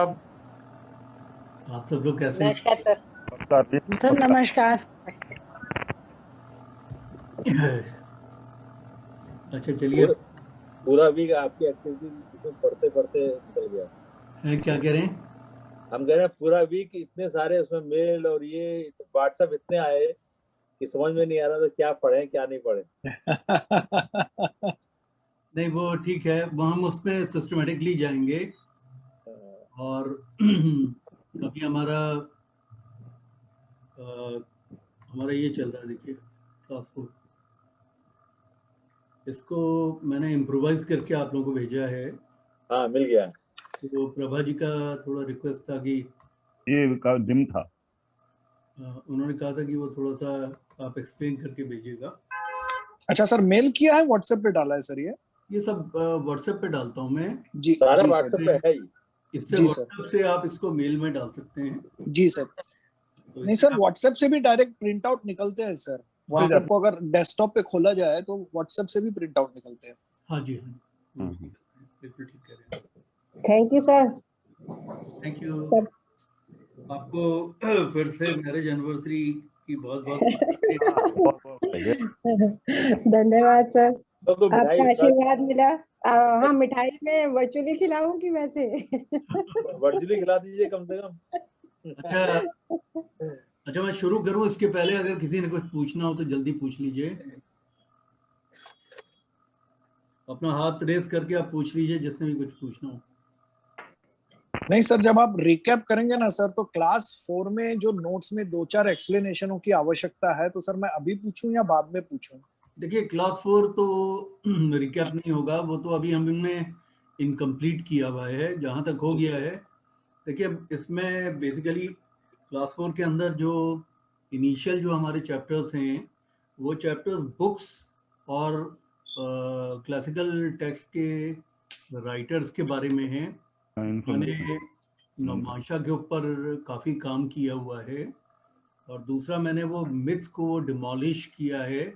आप सब लोग कैसे हैं? नमस्कार सर। नमस्कार जी। सर नमस्कार। अच्छा चलिए। पूरा वीक आपकी एक्टिविटी इसमें पढ़ते पढ़ते निकल गया। क्या कह रहे हैं? हम कह रहे हैं पूरा वीक इतने सारे उसमें मेल और ये व्हाट्सएप इतने आए कि समझ में नहीं आ रहा था क्या पढ़े क्या नहीं पढ़े। नहीं वो ठीक है, वो हम उसमें सिस्टमेटिकली जाएंगे। और अभी हमारा ये चल रहा है, देखिए क्लास 4। इसको मैंने इम्प्रोवाइज करके आप लोगों को भेजा है। हाँ मिल गया। तो प्रभा जी का थोड़ा रिक्वेस्ट था कि ये का डिम था। उन्होंने कहा था कि वो थोड़ा सा आप एक्सप्लेन करके भेजिएगा। अच्छा सर, मेल किया है, व्हाट्सएप पे डाला है सर? ये सब व्हाट्सएप पे डालता हूँ मैं। जी सारा जी व्हाट्सएप पे है ही। इससे जी व्हाट्सएप से आप इसको मेल में डाल सकते हैं। जी सर। तो नहीं सर, व्हाट्सएप से भी डायरेक्ट प्रिंट आउट निकलते हैं सर। व्हाट्सएप को अगर डेस्कटॉप पे खोला जाए तो व्हाट्सएप से भी प्रिंट आउट निकलते हैं। हाँ जी, हाँ बिल्कुल ठीक कह रहे हैं। Thank you sir. Thank you. आपको फिर से मैरिज एनिवर्सरी की बहुत बहुत धन्यवाद सर। तो आपका आशीर्वाद मिला। हाँ, मिठाई में वर्चुअली खिलाऊं कि वैसे? वर्चुअली खिला दीजिए कम से कम। अच्छा मैं शुरू करूं इसके पहले अगर किसी ने कुछ पूछना हो तो जल्दी पूछ लीजिए। अपना हाथ रेस करके आप पूछ लीजिए जिससे भी कुछ पूछना हो। नहीं सर, जब आप रिकैप करेंगे ना सर, तो क्लास 4 में जो नोट्स में 2-4 एक्सप्लेनेशनों की आवश्यकता है, तो सर मैं अभी पूछूं या बाद में पूछूं? देखिए क्लास 4 तो रिकैप नहीं होगा, वो तो अभी हमने इनकम्प्लीट किया हुआ है जहाँ तक हो गया है। देखिए इसमें बेसिकली क्लास 4 के अंदर जो इनिशियल जो हमारे चैप्टर्स हैं वो चैप्टर्स बुक्स और क्लासिकल टेक्स्ट के राइटर्स के बारे में हैं। मैंने नौमांशा के ऊपर काफ़ी काम किया हुआ है और दूसरा मैंने वो मिथ्स को डिमोलिश किया है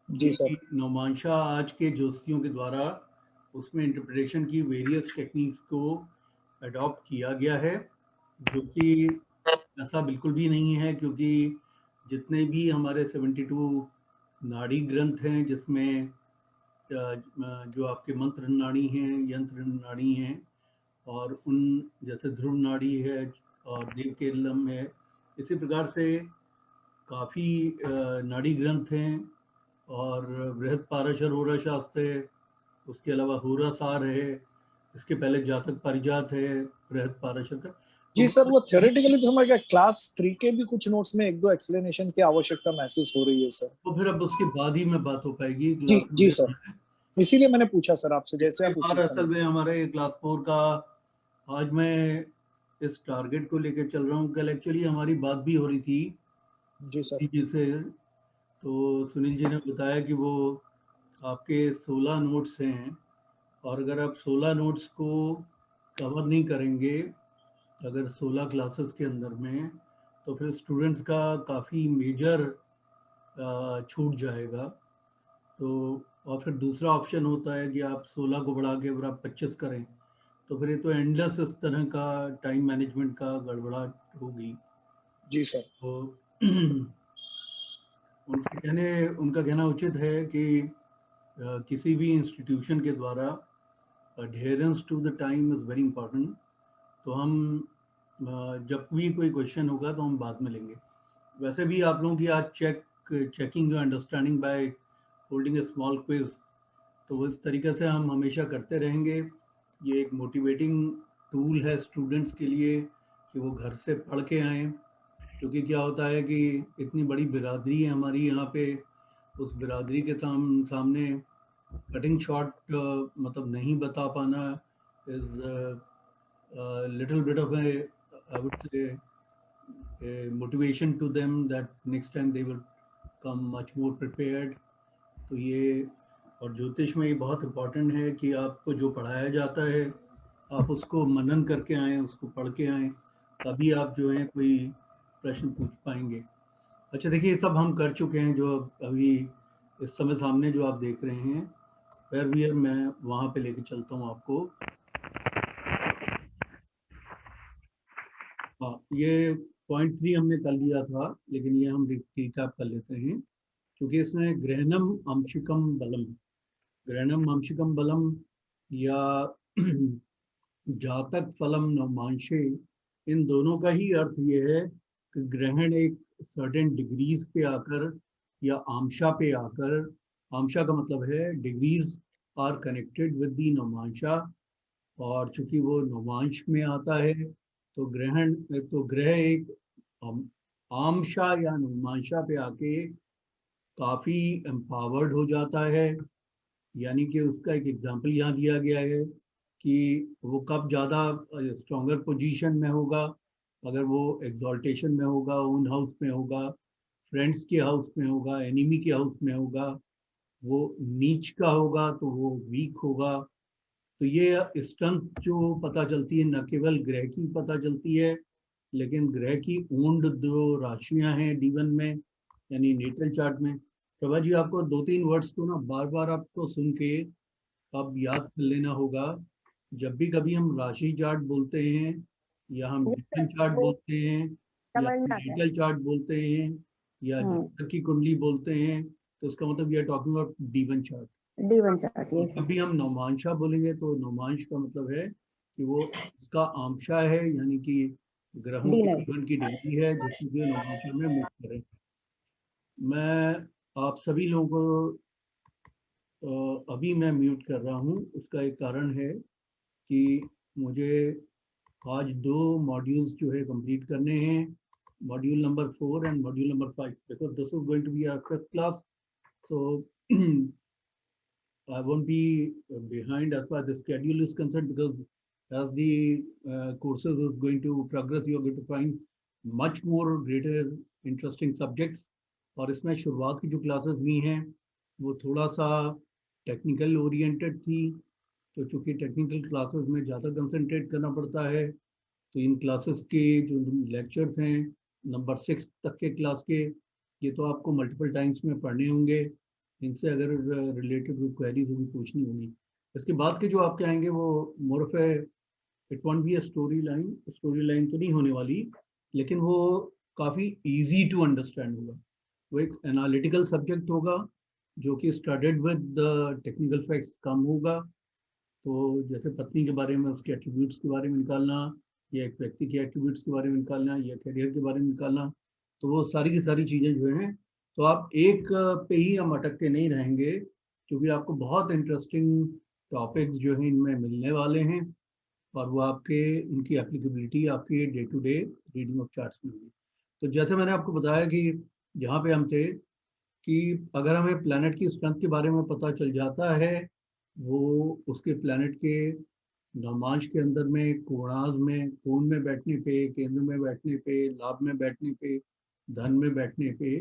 जी सर। नौमांशा आज के जोशियों के द्वारा उसमें इंटरप्रिटेशन की वेरियस टेक्निक्स को अडॉप्ट किया गया है, जो कि ऐसा बिल्कुल भी नहीं है, क्योंकि जितने भी हमारे 72 नाड़ी ग्रंथ हैं जिसमें जो आपके मंत्र नाड़ी हैं, यंत्र नाड़ी हैं, और उन जैसे ध्रुव नाड़ी है और देव केरलम है, इसी प्रकार से काफ़ी नाड़ी ग्रंथ हैं। और बृहद पाराशर होरा शास्त्र है, उसके अलावा होरा सार है, इसके पहले जातक पारिजात है बृहद पाराशर का। जी सर, वो थ्योरेटिकली तो हमारे क्लास 3 के भी कुछ नोट्स में 1-2 एक्सप्लेनेशन की आवश्यकता महसूस हो रही है सर। तो फिर अब उसके बाद ही में बात हो पाएगी। जी जी सर, इसीलिए मैंने पूछा सर आपसे, जैसे आप उचित असल में हमारे क्लास 4 का आज मैं इस टारगेट को लेकर चल रहा हूँ। कल एक्चुअली हमारी बात भी हो रही थी जी सर जी से, तो सुनील जी ने बताया कि वो आपके 16 नोट्स हैं और अगर आप 16 नोट्स को कवर नहीं करेंगे अगर 16 क्लासेस के अंदर में, तो फिर स्टूडेंट्स का काफ़ी मेजर छूट जाएगा। तो और फिर दूसरा ऑप्शन होता है कि आप 16 को बढ़ा के अगर आप 25 करें, तो फिर ये तो एंडलेस इस तरह का टाइम मैनेजमेंट का गड़बड़ाहट होगी। जी सर। तो उनका कहना उचित है कि किसी भी इंस्टीट्यूशन के द्वारा adherence to the time is very important. तो हम जब भी कोई क्वेश्चन होगा तो हम बाद में लेंगे। वैसे भी आप लोगों की आज checking your understanding by holding A small quiz, तो इस तरीके से हम हमेशा करते रहेंगे। ये एक मोटिवेटिंग टूल है स्टूडेंट्स के लिए कि वो घर से पढ़ के आएँ, क्योंकि क्या होता है कि इतनी बड़ी बिरादरी है हमारी यहाँ पे, उस बिरादरी के सामने कटिंग शॉट मतलब नहीं बता पाना is little bit of I would say a motivation to them that next time they will come much more prepared. तो ये और ज्योतिष में ये बहुत इम्पोर्टेंट है कि आपको जो पढ़ाया जाता है आप उसको मनन करके आएँ, उसको पढ़ के आएँ, तभी आप जो है कोई प्रश्न पूछ पाएंगे। अच्छा देखिए ये सब हम कर चुके हैं, जो अभी इस समय सामने जो आप देख रहे हैं वेयर मैं वहाँ पे लेके चलता हूँ आपको। हाँ, ये पॉइंट 3 हमने कर लिया था, लेकिन ये हम रिकैप कर लेते हैं, क्योंकि इसमें ग्रहणम अंशिकम बलम, ग्रहणम अंशिकम बलम या जातक फलम नवमांशे, इन दोनों का ही अर्थ ये है कि ग्रहण एक सर्टेन डिग्रीज पे आकर या आमशा पे आकर, आमशा का मतलब है degrees are connected with the नवमांशा, और चूंकि वो नवमांश में आता है तो ग्रहण, तो ग्रह एक आमशा या नवमांशा पे आके काफ़ी एम्पावर्ड हो जाता है। यानी कि उसका एक एग्जांपल यहाँ दिया गया है कि वो कब ज़्यादा स्ट्रॉन्गर पोजीशन में होगा, अगर वो एग्जॉल्टेशन में होगा, ओन हाउस में होगा, फ्रेंड्स के हाउस में होगा, एनिमी के हाउस में होगा, वो नीच का होगा तो वो वीक होगा। तो ये स्ट्रेंथ जो पता चलती है न केवल ग्रह की पता चलती है, लेकिन ग्रह की ओन्ड जो राशियां हैं D1 में यानी नेटल चार्ट में। प्रभा जी, आपको 2-3 वर्ड्स को ना बार बार आपको सुन के अब याद कर लेना होगा। जब भी कभी हम राशि चार्ट बोलते हैं या हम Yes, डिफरेंट sir, चार्ट वो बोलते हैं या समझ में आता है। नेटल चार्ट बोलते हैं या जातक की कुंडली बोलते हैं, तो उसका मतलब we are talking about D1 chart. D1 chart, और ये जब भी हम नवमांशा बोलेंगे तो नवमांश का मतलब है कि वो उसका आंशा है, यानी कि ग्रहों के D9। जीवन की डिग्री है जिसको कि नवमांशा में मूव करें। मैं आप सभी लोगों को अभी मैं म्यूट कर रहा हूँ। उसका एक कारण है कि मुझे आज 2 मॉड्यूल्स जो है कंप्लीट करने हैं, module number 4 and module number 5, because this is going to be our first class, so I won't be behind as far as the schedule is concerned, because as the courses is going to progress, you are going to find much more greater interesting subjects. और इसमें शुरुआत की जो classes हुई हैं वो थोड़ा सा टेक्निकल ओरिएंटेड थी, तो चूँकि टेक्निकल क्लासेस में ज़्यादा कंसंट्रेट करना पड़ता है, तो इन क्लासेस के जो लेक्चर्स हैं नंबर 6 तक के क्लास के, ये तो आपको मल्टीपल टाइम्स में पढ़ने होंगे। इनसे अगर रिलेटेड कोई क्वेरीज होगी पूछनी होगी। इसके बाद के जो आपके आएंगे वो more of a, it won't be a story line तो नहीं होने वाली, लेकिन वो काफ़ी इजी टू अंडरस्टैंड होगा। वो एक एनालिटिकल सब्जेक्ट होगा जो कि studied with the technical facts कम होगा। तो जैसे पत्नी के बारे में उसके एट्रीब्यूट्स के बारे में निकालना, या एक व्यक्ति के एट्रीब्यूट्स के बारे में निकालना, या करियर के बारे में निकालना, तो वो सारी की सारी चीज़ें जो हैं, तो आप एक पे ही हम अटक के नहीं रहेंगे, क्योंकि आपको बहुत इंटरेस्टिंग टॉपिक्स जो हैं इनमें मिलने वाले हैं, और वो आपके उनकी एप्लीकेबिलिटी आपके day to day reading of charts में होगी। तो जैसे मैंने आपको बताया कि जहाँ पे हम थे कि अगर हमें प्लैनेट की स्ट्रेंथ के बारे में पता चल जाता है, वो उसके प्लैनेट के नवमांश के अंदर में कोणाज में, कोण में बैठने पे, केंद्र में बैठने पे, लाभ में बैठने पे, धन में बैठने पे,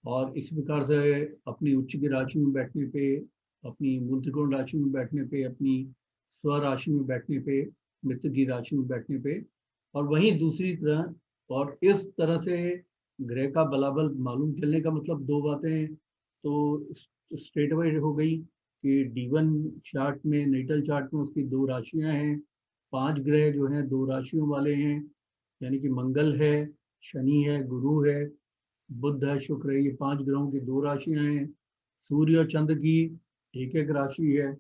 और इसी प्रकार से अपनी उच्च की राशि में बैठने पे, अपनी मूल त्रिकोण राशि में बैठने पे, अपनी स्व राशि में बैठने पे, मित्र की राशि में बैठने पे, और वहीं दूसरी तरह, और इस तरह से ग्रह का बलाबल मालूम चलने का मतलब 2 बातें तो स्ट्रेट अवे हो गई कि D1 चार्ट में, नेटल चार्ट में उसकी 2 राशियां हैं, 5 ग्रह जो हैं 2 राशियों वाले हैं, यानी कि मंगल है, शनि है, गुरु है, बुध है, शुक्र है, ये 5 ग्रहों की 2 राशियां हैं। सूर्य और चंद्र की एक एक राशि है।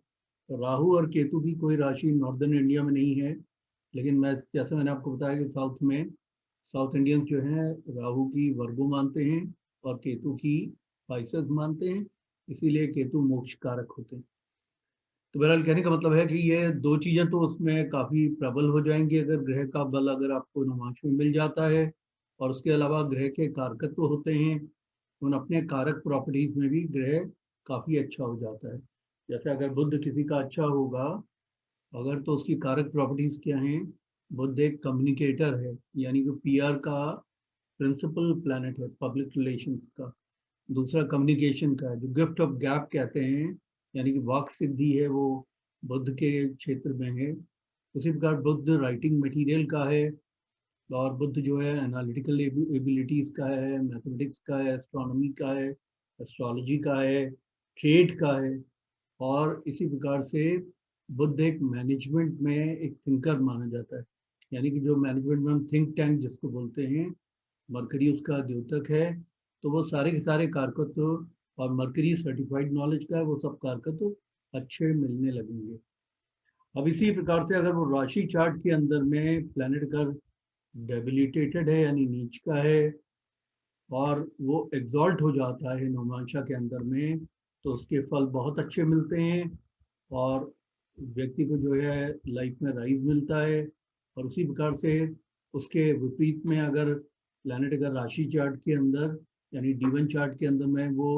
राहु और केतु की कोई राशि नॉर्दर्न इंडिया में नहीं है, लेकिन मैं जैसे मैंने आपको बताया कि साउथ इंडियंस जो हैं राहु की वर्गो मानते हैं और केतु की पाइसेस मानते हैं, इसीलिए केतु मोक्ष कारक होते हैं। तो बहरहाल कहने का मतलब है कि ये 2 चीज़ें तो उसमें काफ़ी प्रबल हो जाएंगी अगर ग्रह का बल अगर आपको नवमांश में मिल जाता है, और उसके अलावा ग्रह के कारकत्व होते हैं, उन अपने कारक प्रॉपर्टीज में भी ग्रह काफ़ी अच्छा हो जाता है। जैसे अगर बुध किसी का अच्छा होगा अगर, तो उसकी कारक प्रॉपर्टीज क्या हैं? बुध एक कम्युनिकेटर है, यानी कि PR का प्रिंसिपल प्लैनेट है, पब्लिक रिलेशंस का। दूसरा कम्युनिकेशन का है, जो गिफ्ट ऑफ गैप कहते हैं, यानी कि वाक सिद्धि है, वो बुध के क्षेत्र में है। उसी प्रकार बुध राइटिंग मटेरियल का है, और बुध जो है एनालिटिकल एबिलिटीज़ का है, मैथमेटिक्स का है, एस्ट्रोनॉमी का है, एस्ट्रोलॉजी का है, ट्रेड का है, और इसी प्रकार से बुध एक मैनेजमेंट में एक थिंकर माना जाता है। यानी कि जो मैनेजमेंट में हम थिंक टैंक जिसको बोलते हैं, मरकरी उसका द्योतक है, तो वो सारे के सारे कारकत्व और मरकरी सर्टिफाइड नॉलेज का है, वो सब कारकत्व अच्छे मिलने लगेंगे। अब इसी प्रकार से अगर वो राशि चार्ट के अंदर में प्लैनेट का डेबिलिटेटेड है यानी नीच का है और वो एग्जॉल्ट हो जाता है नवमांशा के अंदर में, तो उसके फल बहुत अच्छे मिलते हैं और व्यक्ति को जो है लाइफ में राइज मिलता है। और उसी प्रकार से उसके विपरीत में अगर प्लैनेट अगर राशि चार्ट के अंदर यानी D1 चार्ट के अंदर में वो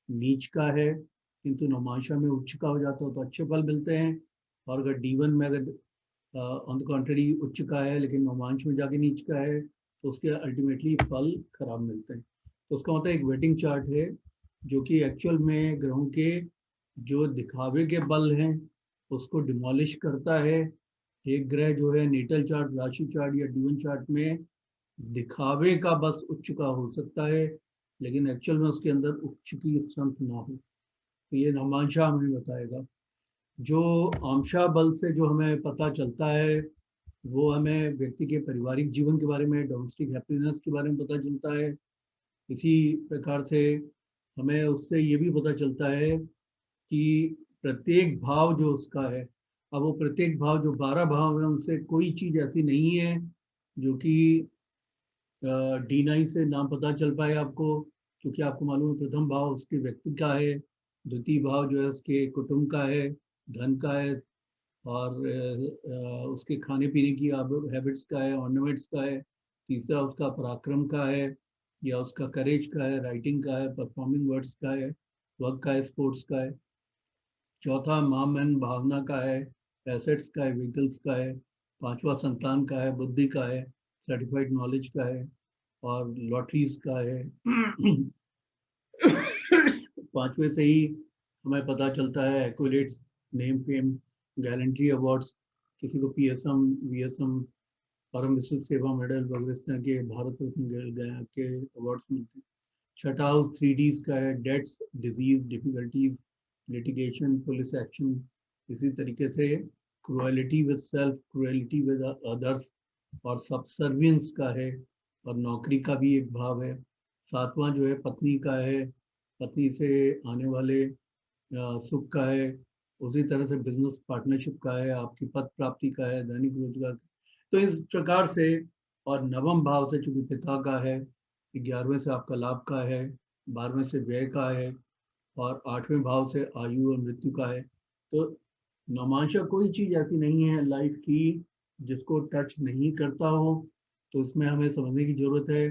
नीच का है किंतु नवमांशा में उच्च का हो जाता है तो अच्छे फल मिलते हैं। और अगर D1 में अगर ऑन द कॉन्ट्ररी उच्च का है लेकिन नवमांश में जाके नीच का है तो उसके अल्टीमेटली फल खराब मिलते हैं। तो उसका मतलब एक वेटिंग चार्ट है जो कि एक्चुअल में ग्रहों के जो दिखावे के बल हैं उसको डिमोलिश करता है। एक ग्रह जो है नेटल चार्ट, राशि चार्ट या D1 चार्ट में दिखावे का बस उच्च का हो सकता है लेकिन एक्चुअल में उसके अंदर उच्च की स्ट्रेंथ ना हो, तो ये नवमांशा हमें बताएगा। जो आमशा बल से जो हमें पता चलता है वो हमें व्यक्ति के पारिवारिक जीवन के बारे में, डोमेस्टिक हैप्पीनेस के बारे में पता चलता है। इसी प्रकार से हमें उससे ये भी पता चलता है कि प्रत्येक भाव जो उसका है, अब वो प्रत्येक भाव जो 12 भाव है उनसे कोई चीज़ ऐसी नहीं है जो कि D9 से नाम पता चल पाए आपको, क्योंकि आपको मालूम है प्रथम भाव उसके व्यक्ति का है, द्वितीय भाव जो है उसके कुटुंब का है, धन का है और उसके खाने पीने की हैबिट्स का है, ऑर्नामेंट्स का है। तीसरा उसका पराक्रम का है या उसका करेज का है, राइटिंग का है, परफॉर्मिंग वर्ड्स का है, वर्क का है, स्पोर्ट्स का है। चौथा मामन भावना का है, एसेट्स का है, व्हीकल्स का है। पांचवा संतान का है, बुद्धि का है, सर्टिफाइड नॉलेज का है और लॉटरीज का है। पांचवे से ही हमें पता चलता है एक्यूलेट्स, नेम फेम, गैलेंट्री अवार्ड्स, किसी को PSM VSM परम विशिष्ट सेवा मेडल वगैरह इस तरह के भारत रत्न के अवार्ड्स मिलते हैं। छठा हाउस 3Ds का है, debts, diseases, difficulties, litigation, police action. इसी तरीके से cruelty with self, cruelty with others और सबसर्वियंस का है और नौकरी का भी एक भाव है। सातवां जो है पत्नी का है, पत्नी से आने वाले सुख का है। उसी तरह से बिजनेस पार्टनरशिप का है, आपकी पद प्राप्ति का है, दैनिक रोजगार का। तो इस प्रकार से और नवम भाव से चूंकि पिता का है, 11वें से आपका लाभ का है, 12वें से व्यय का है और 8वें भाव से आयु और मृत्यु का है। तो नवमांशा कोई चीज़ ऐसी नहीं है लाइफ की जिसको टच नहीं करता हो। तो इसमें हमें समझने की जरूरत है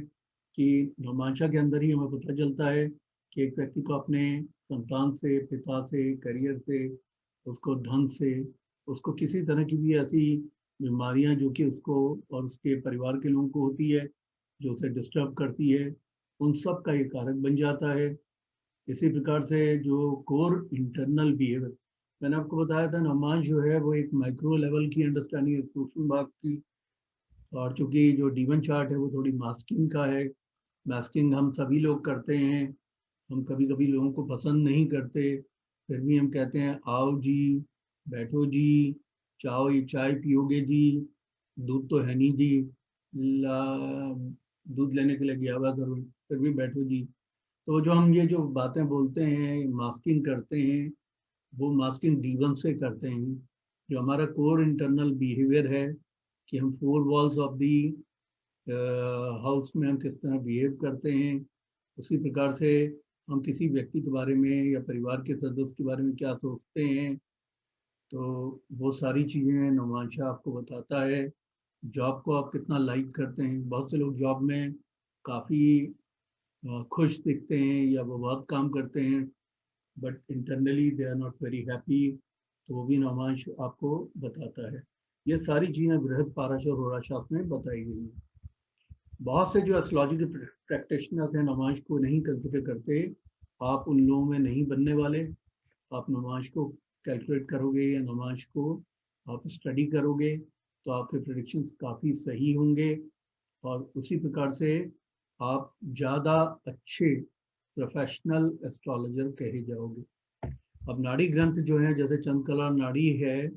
कि नवमांशा के अंदर ही हमें पता चलता है कि एक व्यक्ति को अपने संतान से, पिता से, करियर से, उसको धन से, उसको किसी तरह की भी ऐसी बीमारियां जो कि उसको और उसके परिवार के लोगों को होती है जो उसे डिस्टर्ब करती है, उन सब का ये कारक बन जाता है। इसी प्रकार से जो कोर इंटरनल बिहेवियर मैंने आपको बताया था, नवमांश जो है वो एक माइक्रो लेवल की अंडरस्टैंडिंग है, सूक्ष्म भाग की। और चूंकि जो D1 चार्ट है वो थोड़ी मास्किंग का है, मास्किंग हम सभी लोग करते हैं, हम कभी कभी लोगों को पसंद नहीं करते फिर भी हम कहते हैं आओ जी, बैठो जी, चाय पियोगे जी, दूध तो है नहीं जी, दूध लेने के लिए गया हुआ जरूर, फिर भी बैठो जी। तो जो हम ये जो बातें बोलते हैं, मास्किंग करते हैं, वो मास्किंग D1 से करते हैं। जो हमारा कोर इंटरनल बिहेवियर है कि हम 4 वॉल्स ऑफ दी हाउस में हम किस तरह बिहेव करते हैं, उसी प्रकार से हम किसी व्यक्ति के बारे में या परिवार के सदस्य के बारे में क्या सोचते हैं, तो वो सारी चीज़ें नवमांशा आपको बताता है। जॉब को आप कितना लाइक करते हैं, बहुत से लोग जॉब में काफ़ी खुश दिखते हैं या वो बहुत काम करते हैं but internally they are not very happy, तो वो भी नवमांश आपको बताता है। ये सारी चीज़ें बृहद पाराशर होराशास्त्र में बताई गई हैं। बहुत से जो एस्ट्रोलॉजी के प्रैक्टिशनर्स हैं नवमांश को नहीं कंसिडर करते, आप उन लोगों में नहीं बनने वाले। आप नवमांश को कैलकुलेट करोगे या नवमांश को आप स्टडी करोगे तो आपके प्रेडिक्शंस काफ़ी सही होंगे और उसी प्रकार से आप ज़्यादा अच्छे प्रोफेशनल एस्ट्रोलॉजर कहे जाओगे। अब नाड़ी ग्रंथ जो है, जैसे चंद्रकला नाड़ी है,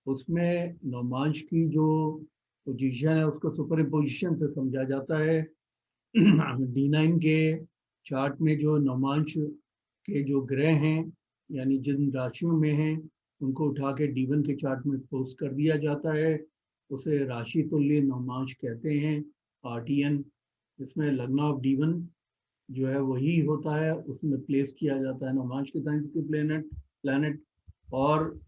उसमें नवमांश की जो पोजीशन है उसको सुपर इम्पोजिशन से समझा जाता है। D9 के चार्ट में जो नवमांश के जो ग्रह हैं यानी जिन राशियों में हैं उनको उठा के D1 के चार्ट में पोस्ट कर दिया जाता है, उसे राशि तुल्य नवमांश कहते हैं, RTN। इसमें लग्न ऑफ D1 जो है वही होता है, उसमें प्लेस किया जाता है नवमांश के साइंस के प्लैनेट, और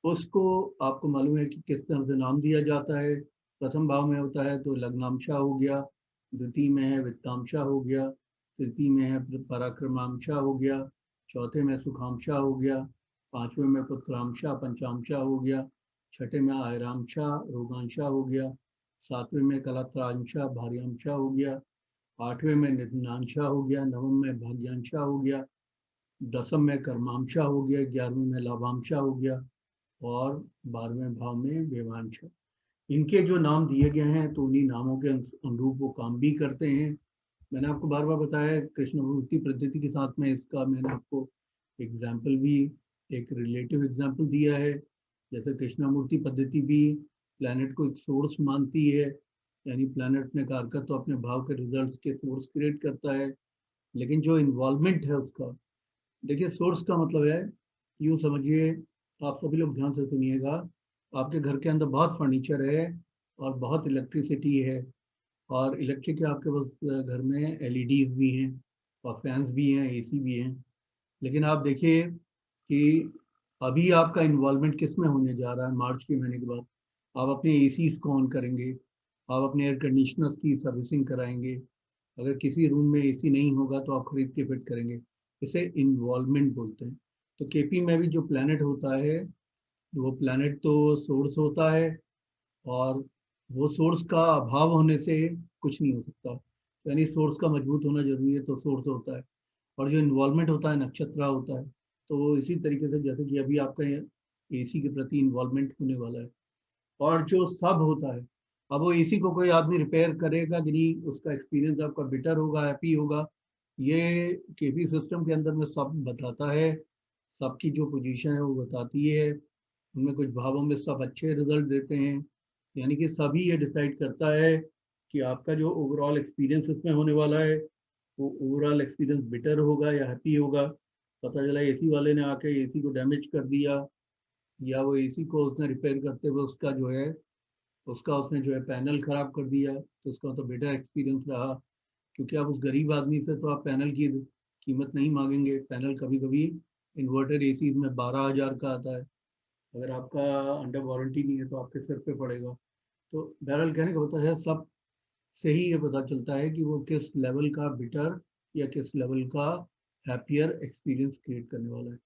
उसको आपको मालूम है कि किस तरह से नाम दिया जाता है। प्रथम भाव में होता है तो लग्नांशा हो गया, द्वितीय में है वित्तांशा हो गया, तृतीय में है पराक्रमांशा हो गया, चौथे में सुखांशा हो गया, पांचवें में पुत्रांशा पंचांशा हो गया, छठे में आयरांशा रोगांशा हो गया, सातवें में कलात्रांशा भार्यांशा हो गया, आठवें में निधनांशा हो गया, नवम में भाग्यांशा हो गया, दसम में कर्मांशा हो गया, 11वें में लाभांशा हो गया और 12वें भाव में व्यवांशा। इनके जो नाम दिए गए हैं तो उन्हीं नामों के अनुरूप वो काम भी करते हैं। मैंने आपको बार बार बताया कृष्णमूर्ति पद्धति के साथ में इसका मैंने आपको एग्जाम्पल भी एक रिलेटिव एग्जाम्पल दिया है। जैसे कृष्णमूर्ति पद्धति भी प्लैनेट को एक सोर्स मानती है, यानी प्लैनेट ने कारकत्व तो अपने भाव के रिजल्ट्स के सोर्स क्रिएट करता है, लेकिन जो इन्वॉल्वमेंट है उसका, देखिए सोर्स का मतलब है, यूँ समझिए, आप सभी लोग ध्यान से सुनिएगा, आपके घर के अंदर बहुत फर्नीचर है और बहुत इलेक्ट्रिसिटी है, और इलेक्ट्रिक के आपके पास घर में LEDs भी हैं और फैंस भी हैं, AC भी हैं, लेकिन आप देखिए कि अभी आपका इन्वॉल्वमेंट किस में होने जा रहा है। मार्च के महीने के बाद आप अपने ACs को ऑन करेंगे, आप अपने एयर कंडीशनर्स की सर्विसिंग कराएंगे, अगर किसी रूम में AC नहीं होगा तो आप खरीद के फिट करेंगे, इसे इन्वॉल्वमेंट बोलते हैं। तो KP में भी जो प्लैनेट होता है वो प्लैनेट तो सोर्स होता है, और वो सोर्स का अभाव होने से कुछ नहीं हो सकता, यानी सोर्स का मजबूत होना जरूरी है तो सोर्स होता है, और जो इन्वॉल्वमेंट होता है नक्षत्र होता है। तो इसी तरीके से जैसे कि अभी आपका AC के प्रति इन्वॉल्वमेंट होने वाला है। और जो सब होता है, अब वो AC को कोई आदमी रिपेयर करेगा कि नहीं, उसका एक्सपीरियंस आपका बेटर होगा, हैप्पी होगा, ये KP सिस्टम के अंदर में सब बताता है, सबकी जो पोजीशन है वो बताती है, उनमें कुछ भावों में सब अच्छे रिजल्ट देते हैं, यानी कि सभी ये डिसाइड करता है कि आपका जो ओवरऑल एक्सपीरियंस इसमें होने वाला है वो ओवरऑल एक्सपीरियंस बेटर होगा या हैप्पी होगा। पता चला AC वाले ने आके AC को डैमेज कर दिया, या वो AC को उसने रिपेयर करते हुए उसने जो है पैनल खराब कर दिया, तो उसका तो बेटर एक्सपीरियंस रहा, क्योंकि आप उस गरीब आदमी से तो आप पैनल की कीमत नहीं मांगेंगे। पैनल कभी कभी इन्वर्टर AC में 12,000 का आता है, अगर आपका अंडर वारंटी नहीं है तो आपके सिर पे पड़ेगा। तो बहरहाल कहने का होता है, सब से ही ये पता चलता है कि वो किस लेवल का बेटर या किस लेवल का हैप्पियर एक्सपीरियंस क्रिएट करने वाला है।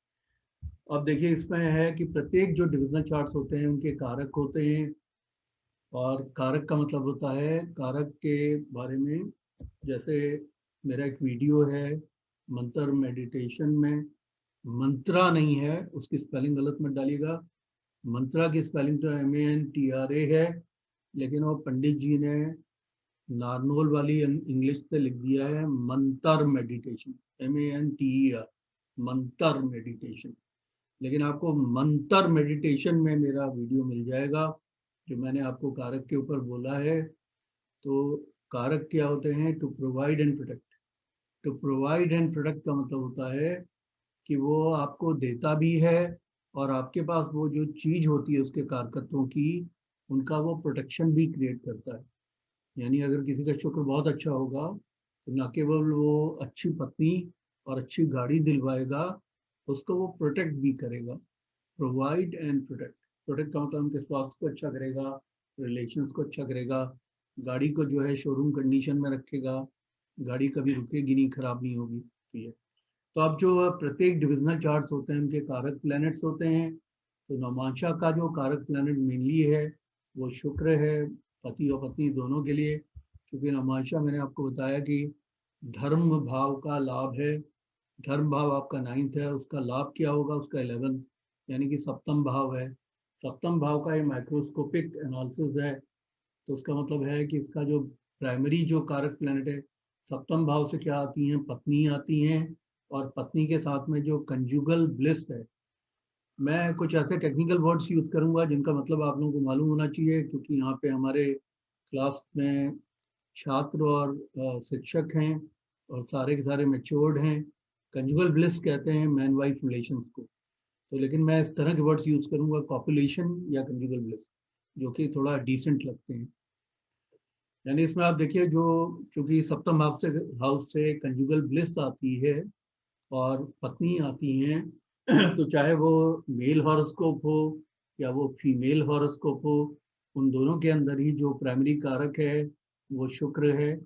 अब देखिए इसमें है कि प्रत्येक जो डिविजनल चार्ट्स होते हैं उनके कारक होते हैं, और कारक का मतलब होता है, कारक के बारे में जैसे मेरा एक वीडियो है मंत्र मेडिटेशन में, मंत्रा नहीं है, उसकी स्पेलिंग गलत मत डालिएगा, मंत्रा की स्पेलिंग तो MANTRA है, लेकिन वो पंडित जी ने नारनोल वाली इंग्लिश से लिख दिया है मंत्र मेडिटेशन, MANTER, मंत्र मेडिटेशन। लेकिन आपको मंत्र मेडिटेशन में मेरा वीडियो मिल जाएगा, जो मैंने आपको कारक के ऊपर बोला है। तो कारक क्या होते हैं? To provide and protect. To provide and protect का मतलब होता है कि वो आपको देता भी है, और आपके पास वो जो चीज़ होती है उसके कारकत्वों की, उनका वो प्रोटेक्शन भी क्रिएट करता है। यानी अगर किसी का शुक्र बहुत अच्छा होगा तो न केवल वो अच्छी पत्नी और अच्छी गाड़ी दिलवाएगा, उसको वो प्रोटेक्ट भी करेगा। Provide and protect. प्रोटेक्ट का मतलब उनके स्वास्थ्य को अच्छा करेगा, रिलेशंस को अच्छा करेगा, गाड़ी को जो है शोरूम कंडीशन में रखेगा, गाड़ी कभी रुकेगी नहीं, खराब नहीं होगी। ठीक है, तो अब जो प्रत्येक डिविजनल चार्ट्स होते हैं उनके कारक प्लैनेट्स होते हैं। तो नवमांशा का जो कारक प्लैनेट मेनली है वो शुक्र है, पति और पत्नी दोनों के लिए, क्योंकि नवमांशा मैंने आपको बताया कि धर्म भाव का लाभ है। धर्म भाव आपका 9th है, उसका लाभ क्या होगा? उसका 11th यानी कि सप्तम भाव है। सप्तम भाव का ये माइक्रोस्कोपिक एनालिसिस है, तो उसका मतलब है कि इसका जो प्राइमरी जो कारक प्लैनेट है, सप्तम भाव से क्या आती हैं? पत्नी आती हैं, और पत्नी के साथ में जो कंजुगल ब्लिस है, मैं कुछ ऐसे टेक्निकल वर्ड्स यूज़ करूंगा जिनका मतलब आप लोगों को मालूम होना चाहिए, क्योंकि यहाँ पे हमारे क्लास में छात्र और शिक्षक हैं और सारे के सारे मैच्योर्ड हैं। कंजुगल ब्लिस कहते हैं मैन वाइफ रिलेशंस को, तो लेकिन मैं इस तरह के वर्ड्स यूज़ करूंगा, कॉपुलेशन या कंजुगल ब्लिस, जो कि थोड़ा डिसेंट लगते हैं। यानी इसमें आप देखिए, जो चूंकि सप्तम हाउस से कंजुगल ब्लिस आती है और पत्नी आती हैं, तो चाहे वो मेल हॉरोस्कोप हो या वो फीमेल हॉरोस्कोप हो, उन दोनों के अंदर ही जो प्राइमरी कारक है वो शुक्र है।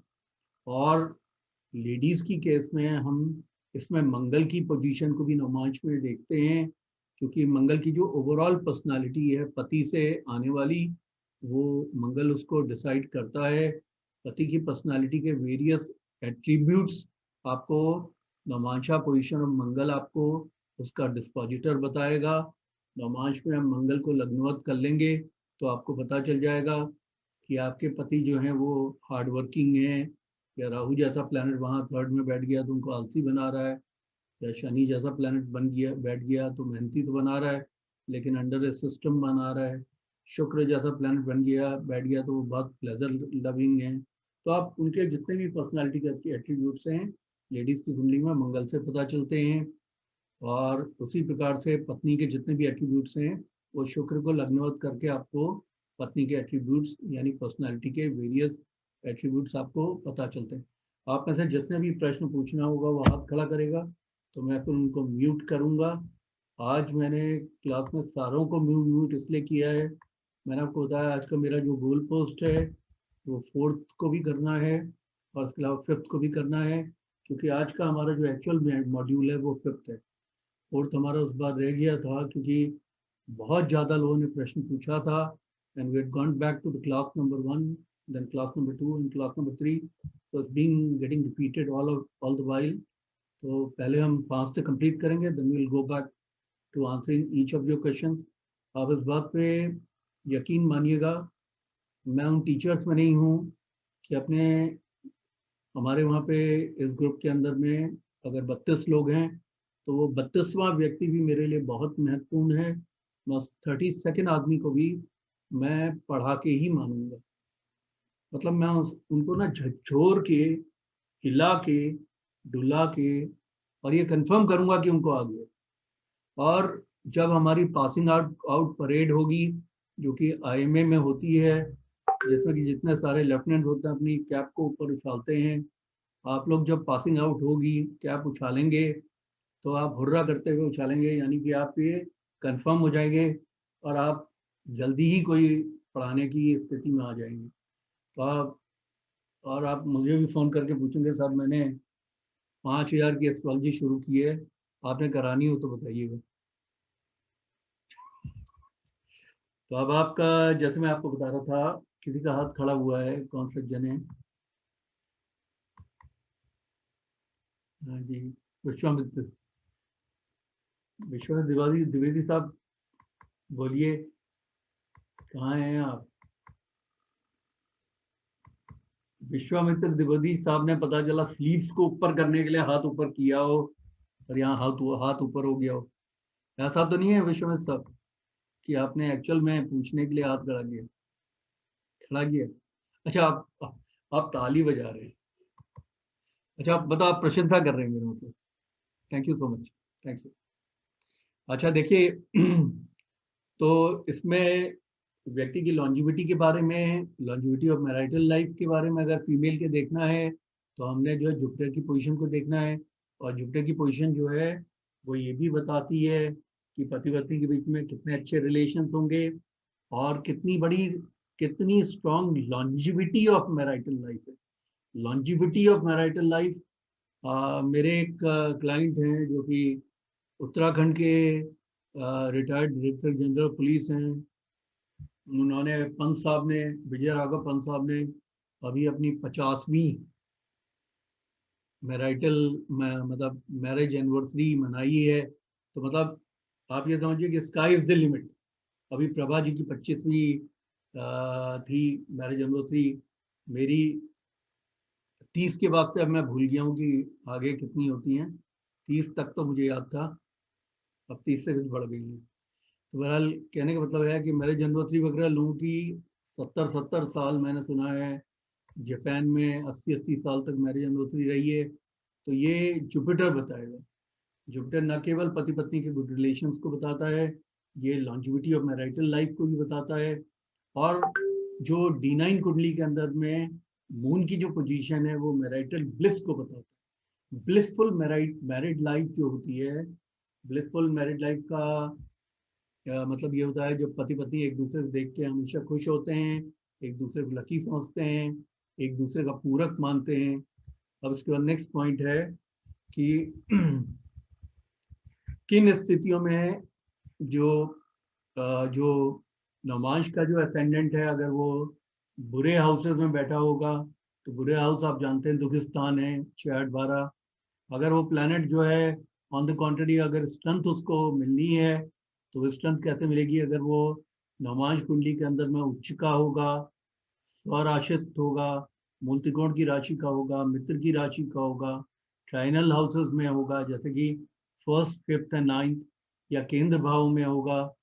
और लेडीज की केस में हम इसमें मंगल की पोजीशन को भी नवमांश में देखते हैं, क्योंकि मंगल की जो ओवरऑल पर्सनालिटी है पति से आने वाली, वो मंगल उसको डिसाइड करता है। पति की पर्सनालिटी के वेरियस एट्रीब्यूट्स आपको नवमांशा पोजीशन ऑफ मंगल आपको उसका डिस्पोजिटर बताएगा। नवमांश में हम मंगल को लग्नवत कर लेंगे तो आपको पता चल जाएगा कि आपके पति जो हैं वो हार्ड वर्किंग हैं, या राहु जैसा प्लैनेट वहाँ थर्ड में बैठ गया तो उनको आलसी बना रहा है, या शनि जैसा प्लैनेट बन गया बैठ गया तो मेहनती तो बना रहा है लेकिन अंडर ए सिस्टम बना रहा है। शुक्र जैसा प्लैनेट बन गया बैठ गया तो वो बहुत प्लेजर लविंग है। तो आप उनके जितने भी पर्सनालिटी के एट्रीब्यूट्स हैं लेडीज़ की कुंडली में मंगल से पता चलते हैं, और उसी प्रकार से पत्नी के जितने भी एट्रीब्यूट्स हैं वो शुक्र को लग्नवत करके आपको पत्नी के एट्रीब्यूट्स यानी पर्सनालिटी के वेरियस एट्रीब्यूट्स आपको पता चलते हैं। आप में से जितने भी प्रश्न पूछना होगा वो हाथ खड़ा करेगा तो मैं फिर उनको म्यूट करूंगा। आज मैंने क्लास में सारों को म्यूट इसलिए किया है, मैंने आपको बताया आज का मेरा जो गोल पोस्ट है वो 4th को भी करना है और इसके अलावा 5th को भी करना है, क्योंकि आज का हमारा जो एक्चुअल मॉड्यूल है वो 5th है। 4th हमारा उस बार रह गया था क्योंकि बहुत ज़्यादा लोगों ने प्रश्न पूछा था, and we had gone back to the class number 1, then class number 2 and class number 3, so it's being getting repeated all the while। तो पहले हम 5 से कंप्लीट करेंगे, then we will go back to answering each of your questions. आप इस बात पे यकीन मानिएगा, मैं उन टीचर्स में नहीं हूँ कि अपने हमारे वहाँ पे इस ग्रुप के अंदर में अगर 32 लोग हैं तो वो 32वां व्यक्ति भी मेरे लिए बहुत महत्वपूर्ण है। मैं 32nd आदमी को भी मैं पढ़ा के ही मानूंगा, मतलब मैं उनको ना झकझोर के, हिला के, डुला के और ये कंफर्म करूंगा कि उनको आ गया। और जब हमारी पासिंग आउट परेड होगी जो कि IMA में होती है, जिसमें कि जितने सारे लेफ्टिनेंट होते हैं अपनी कैप को ऊपर उछालते हैं, आप लोग जब पासिंग आउट होगी कैप उछालेंगे तो आप हुर्रा करते हुए उछालेंगे, यानी कि आप ये कंफर्म हो जाएंगे और आप जल्दी ही कोई पढ़ाने की स्थिति में आ जाएंगे। तो आप मुझे भी फ़ोन करके पूछेंगे साहब मैंने 5000 की एस्ट्रोलॉजी शुरू की है, आपने करानी हो तो बताइएगा। तो अब आपका, जैसे मैं आपको बता रहा था, किसी का हाथ खड़ा हुआ है, कौन सा जन है? हाँ जी, विश्वामित्र द्विवेदी साहब, बोलिए कहाँ हैं आप? विश्वामित्र द्विवेदी साहब ने पता चला स्लीव्स को ऊपर करने के लिए हाथ ऊपर किया हो और यहाँ हाथ ऊपर हो गया हो। ऐसा तो नहीं है विश्वामित्र साहब कि आपने एक्चुअल में पूछने के लिए हाथ खड़ा किया? अच्छा, आप ताली बजा रहे हैं। अच्छा, आप बताओ, आप प्रशंसा कर रहे हैं मेरे मतलब। Thank you so much, thank you. अच्छा देखिए, तो इसमें व्यक्ति की लॉन्जिविटी के बारे में, लॉन्जिविटी ऑफ मैरिटल लाइफ के बारे में अगर फीमेल के देखना है तो हमने जो है जुपिटर की पोजीशन को देखना है, और जुपिटर की पोजीशन जो है वो ये भी बताती है कि पति पत्नी के बीच में कितने अच्छे रिलेशन होंगे और कितनी strong longevity of marital life है। लॉन्जिविटी ऑफ मैरिटल लाइफ, मेरे एक क्लाइंट हैं जो कि उत्तराखंड के रिटायर्ड डायरेक्टर जनरल पुलिस हैं। उन्होंने पंत साहब ने, विजय राघव पंत साहब ने अभी अपनी 50वीं मैरिटल मतलब मैरिज एनिवर्सरी मनाई है। तो मतलब आप ये समझिए कि स्काई इज द लिमिट। अभी प्रभा जी की 25वीं थी मैरिज एनिवर्सरी, मेरी 30 के बाद से अब मैं भूल गया हूँ कि आगे कितनी होती हैं। 30 तक तो मुझे याद था, अब 30 से कुछ बढ़ गई है। तो बहरहाल कहने का मतलब है कि मैरिज एनिवर्सरी वगैरह लोगों की 70 साल मैंने सुना है, जापान में 80 साल तक मैरिज एनिवर्सरी रही है। तो ये जुपिटर बताएगा। जुपिटर न केवल पति पत्नी के गुड रिलेशंस को बताता है, ये लॉन्जिविटी ऑफ मैरिटल लाइफ को भी बताता है। और जो D9 कुंडली के अंदर में मून की जो पोजीशन है वो मैरिटल ब्लिस को बताता है। ब्लिसफुल मैरिड लाइफ जो होती है, ब्लिसफुल मैरिड लाइफ का मतलब ये होता है जब पति पत्नी एक दूसरे से देख के हमेशा खुश होते हैं, एक दूसरे को लकी समझते हैं, एक दूसरे का पूरक मानते हैं। अब इसके बाद नेक्स्ट पॉइंट है कि किन स्थितियों में जो नवांश का जो असेंडेंट है, अगर वो बुरे हाउसेस में बैठा होगा, तो बुरे हाउस आप जानते हैं दुख स्थान है 6-8-12। अगर वो प्लैनेट जो है ऑन द कॉन्ट्ररी अगर स्ट्रेंथ उसको मिलनी है, तो वो स्ट्रेंथ कैसे मिलेगी? अगर वो नवांश कुंडली के अंदर में उच्च का होगा, स्वराशिस्थ होगा, मूल त्रिकोण की राशि का होगा, मित्र की राशि का होगा, ट्राइनल हाउसेस में होगा जैसे कि 1st, 5th एंड 9th, या केंद्र भाव में होगा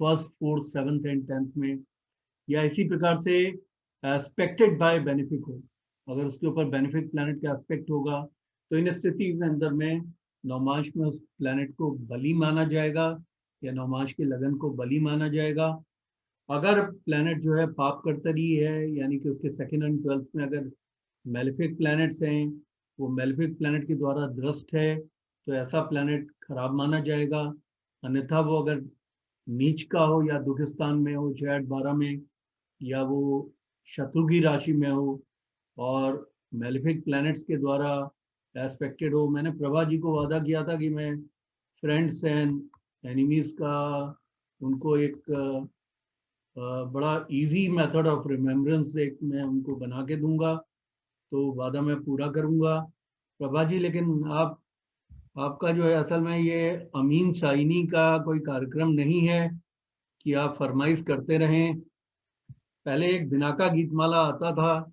1st, 4th, 7th and 10th में, या इसी प्रकार से एस्पेक्टेड बाय बेनिफिक हो, अगर उसके ऊपर बेनिफिक प्लैनेट का एस्पेक्ट होगा, तो इन स्थिति के अंदर में नवमांश में उस प्लैनेट को बली माना जाएगा या नवमांश के लगन को बली माना जाएगा। अगर प्लैनेट जो है पाप कर्तरी है, यानी कि उसके 2nd एंड 12th में अगर मेलिफिक प्लैनेट्स हैं, वो मेलिफिक प्लैनेट के द्वारा दृष्ट है, तो ऐसा प्लैनेट खराब माना जाएगा। अन्यथा वो अगर नीच का हो या दुख स्थान में हो 6-8-12 में, या वो शत्रु की राशि में हो और मेलिफिक प्लैनेट्स के द्वारा एस्पेक्टेड हो। मैंने प्रभा जी को वादा किया था कि मैं फ्रेंड्स एंड एनिमीज का उनको एक बड़ा इजी मेथड ऑफ रिमेम्बरेंस एक मैं उनको बना के दूंगा, तो वादा मैं पूरा करूंगा प्रभा जी। लेकिन आपका जो है असल में ये अमीन शाइनी का कोई कार्यक्रम नहीं है कि आप फरमाइश करते रहें। पहले एक बिनाका गीतमाला आता था,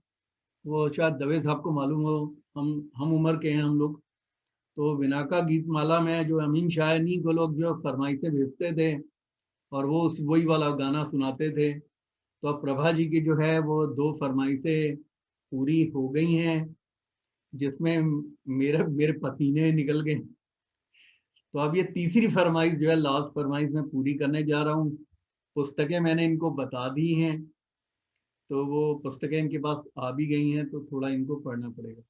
वो शायद दवे साहब को मालूम हो, हम उम्र के हैं हम लोग। तो बिनाका गीतमाला में जो अमीन शाइनी को लोग जो फरमाइशें भेजते थे और वो वही वाला गाना सुनाते थे। तो अब प्रभा जी की जो है वो 2 फरमाइशें पूरी हो गई हैं, जिसमें मेरे पसीने निकल गए। तो अब ये तीसरी फरमाइश जो है, लास्ट फरमाइश मैं पूरी करने जा रहा हूँ। पुस्तकें मैंने इनको बता दी हैं, तो वो पुस्तकें इनके पास आ भी गई हैं, तो थोड़ा इनको पढ़ना पड़ेगा।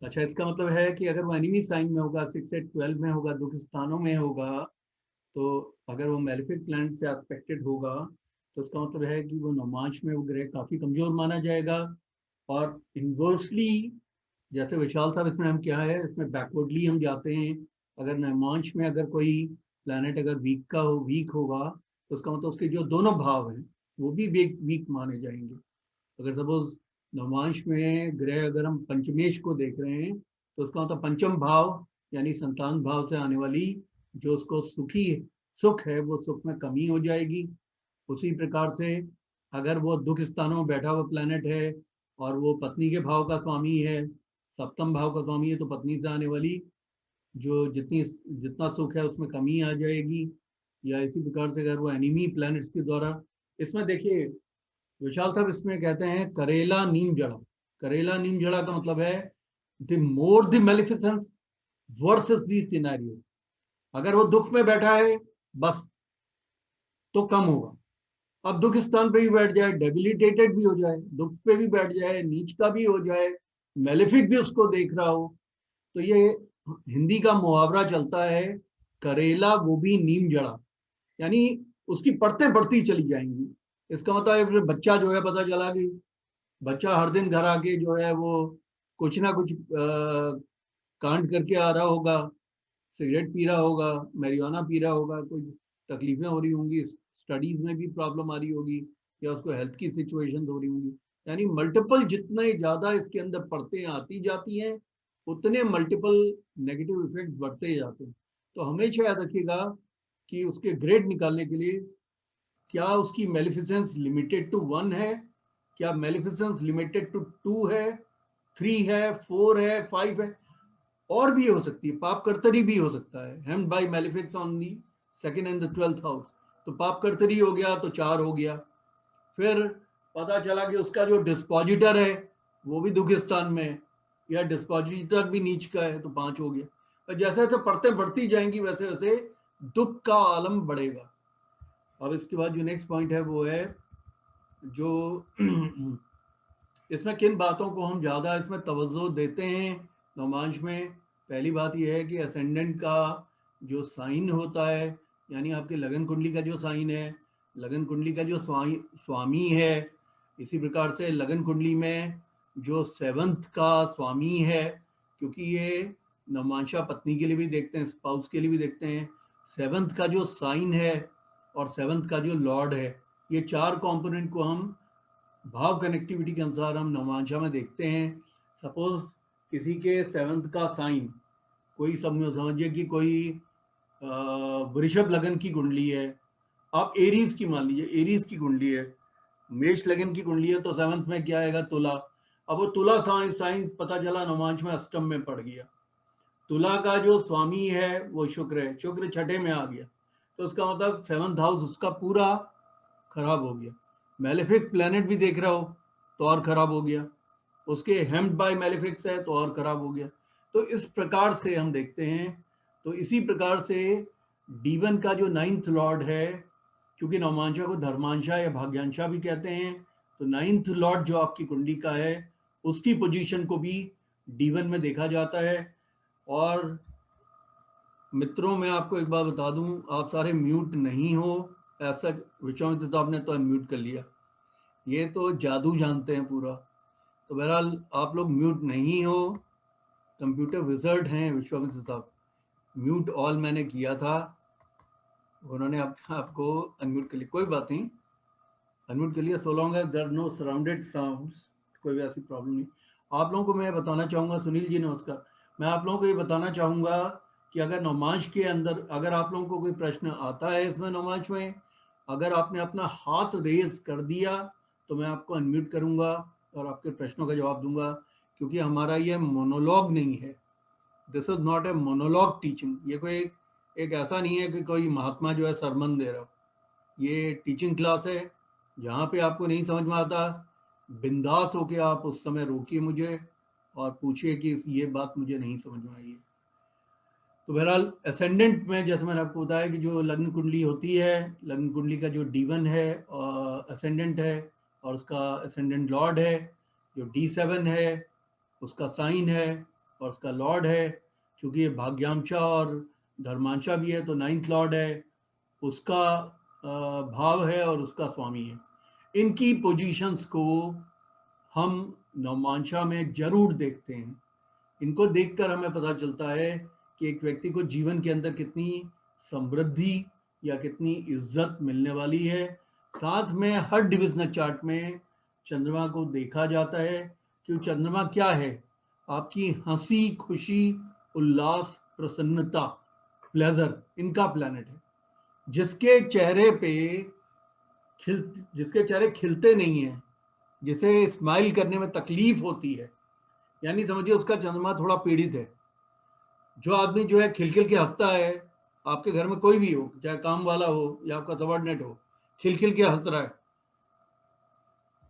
अच्छा, इसका मतलब है कि अगर वो एनिमी साइन में होगा, 6 से 12 में होगा, दुख स्थानों में होगा, तो अगर वो मेलिफिक प्लैनेट से एस्पेक्टेड होगा, तो उसका मतलब है कि वो नवमांश में वो ग्रह काफ़ी कमज़ोर माना जाएगा। और इन्वर्सली, जैसे विशाल साहब, इसमें हम क्या है, इसमें बैकवर्डली हम जाते हैं। अगर नवमांश में अगर कोई प्लैनेट अगर वीक होगा, तो उसका मतलब उसके जो दोनों भाव हैं वो भी वीक माने जाएंगे। अगर सपोज नवमांश में ग्रह अगर हम पंचमेश को देख रहे हैं, तो उसका मतलब पंचम भाव यानी संतान भाव से आने वाली जो उसको सुख है, वो सुख में कमी हो जाएगी। उसी प्रकार से अगर वो दुख स्थानों में बैठा हुआ प्लैनेट है और वो पत्नी के भाव का स्वामी है, 7म भाव का स्वामी है, तो पत्नी से आने वाली जो जितना सुख है उसमें कमी आ जाएगी। या इसी प्रकार से अगर वो एनिमी प्लैनेट्स के द्वारा, इसमें देखिए विशाल साहब इसमें कहते हैं करेला नीम जड़ा। करेला नीम जड़ा का मतलब है the more the maleficence versus the scenario. अगर वो दुख में बैठा है बस, तो कम होगा। अब दुख स्थान पे भी बैठ जाए, डेबिलिटेटेड भी हो जाए, दुख पे भी बैठ जाए, नीच का भी हो जाए, मेलिफिक भी उसको देख रहा हो, तो ये हिंदी का मुहावरा चलता है, करेला वो भी नीम जड़ा, यानी उसकी परतें बढ़ती चली जाएंगी। इसका मतलब है बच्चा जो है, पता चला कि बच्चा हर दिन घर आके जो है वो कुछ ना कुछ कांड करके आ रहा होगा, सिगरेट पी रहा होगा, मैरिजुआना पी रहा होगा, कोई तकलीफें हो रही होंगी, स्टडीज में भी प्रॉब्लम आ रही होगी, या उसको हेल्थ की सिचुएशन हो रही होंगी। यानी मल्टीपल जितने ज़्यादा इसके अंदर परतें आती जाती हैं, उतने मल्टीपल नेगेटिव इफेक्ट बढ़ते जाते हैं। तो हमेशा याद रखिएगा कि उसके ग्रेड निकालने के लिए क्या उसकी मेलिफिसेंस लिमिटेड टू 1 है, क्या मेलिफिसेंस लिमिटेड टू 2 है, 3 है, 4 है, 5 है, और भी हो सकती है, पाप कर्तरी भी हो सकता है, hemmed by malefics on the 2nd and the 12th house. तो पापकर्तरी हो गया तो 4 हो गया। फिर पता चला कि उसका जो डिस्पोजिटर है वो भी दुख स्थान में है, या डिस्पोजिटर भी नीच का है, तो 5 हो गया। और जैसे जैसे पढ़ते बढ़ती जाएंगी वैसे वैसे दुख का आलम बढ़ेगा। अब इसके बाद जो नेक्स्ट पॉइंट है वो है जो इसमें किन बातों को हम ज़्यादा इसमें तवज्जो देते हैं नौमांश में। पहली बात यह है कि असेंडेंट का जो साइन होता है, यानी आपके लगन कुंडली का जो साइन है, लगन कुंडली का जो स्वामी है, इसी प्रकार से लगन कुंडली में जो 7th का स्वामी है, क्योंकि ये नवमांशा पत्नी के लिए भी देखते हैं, स्पाउस के लिए भी देखते हैं। 7th का जो साइन है और 7th का जो लॉर्ड है, ये 4 कंपोनेंट को हम भाव कनेक्टिविटी के अनुसार हम नवमांशा में देखते हैं। सपोज किसी के 7th का साइन, कोई समझिए कि कोई वृषभ लगन की कुंडली है, आप एरीज की मान लीजिए, एरीज की कुंडली है, मेष लगन की कुंडली है, तो 7th में क्या आएगा? तुला। अब वो तुला साइन पता चला नवमांश में अष्टम में पड़ गया। तुला का जो स्वामी है वो शुक्र है, शुक्र 6ठे में आ गया, तो उसका मतलब 7th हाउस उसका पूरा खराब हो गया। मैलेफिक प्लैनेट भी देख रहा हो तो और खराब हो गया, उसके हेम्ड बाय मैलेफिक्स है तो और खराब हो गया। तो इस प्रकार से हम देखते हैं। तो इसी प्रकार से D1 का जो 9th लॉर्ड है, क्योंकि नवमांशा को धर्मांशा या भाग्यांशा भी कहते हैं, तो 9th लॉर्ड जो आपकी कुंडली का है उसकी पोजीशन को भी D1 में देखा जाता है। और मित्रों, मैं आपको एक बात बता दूं, आप सारे म्यूट नहीं हो, ऐसा विश्वामित्र साहब ने तो अनम्यूट कर लिया, ये तो जादू जानते हैं पूरा। तो बहरहाल आप लोग म्यूट नहीं हो, कंप्यूटर विजर्ड हैं विश्वामित्र साहब। म्यूट ऑल मैंने किया था, उन्होंने आपको अनम्यूट कर लिया, कोई बात नहीं, अनम्यूट कर लिया। So long as there no surrounded sounds, कोई भी ऐसी प्रॉब्लम नहीं। आप लोगों को मैं बताना चाहूँगा, सुनील जी नमस्कार, मैं आप लोगों को ये बताना चाहूँगा कि अगर नवमांश के अंदर अगर आप लोगों को कोई प्रश्न आता है इसमें नवमांश में, अगर आपने अपना हाथ रेज कर दिया तो मैं आपको अनम्यूट करूँगा और आपके प्रश्नों का जवाब दूंगा, क्योंकि हमारा ये मोनोलॉग नहीं है, this is not a monologue teaching. ये कोई एक ऐसा नहीं है कि कोई महात्मा जो है सरमन दे रहा हो, ये टीचिंग क्लास है। जहाँ पे आपको नहीं समझ में आता, बिंदास होके आप उस समय रोकिए मुझे और पूछिए कि ये बात मुझे नहीं समझ में आई है। तो बहरहाल असेंडेंट में जैसे मैंने आपको बताया कि जो लग्न कुंडली होती है, लग्न कुंडली का जो D1 है असेंडेंट है और उसका असेंडेंट लॉर्ड है, जो D7 है उसका साइन है और उसका लॉर्ड है। चूंकि ये भाग्यांशा और धर्मांशा भी है तो 9th लॉर्ड है, उसका भाव है और उसका स्वामी है। इनकी पोजीशंस को हम नवमांशा में जरूर देखते हैं। इनको देखकर हमें पता चलता है कि एक व्यक्ति को जीवन के अंदर कितनी समृद्धि या कितनी इज्जत मिलने वाली है। साथ में हर डिविजनल चार्ट में चंद्रमा को देखा जाता है, क्योंकि चंद्रमा क्या है? आपकी हंसी, खुशी, उल्लास, प्रसन्नता, प्लेजर, इनका प्लैनेट है। जिसके चेहरे खिलते नहीं है, जिसे स्माइल करने में तकलीफ होती है, यानी समझिए उसका चंद्रमा थोड़ा पीड़ित है। जो आदमी जो है खिल खिल के हंसता है, आपके घर में कोई भी हो, चाहे काम वाला हो या आपका सबॉर्डिनेट हो, खिल खिल के हंस रहा है,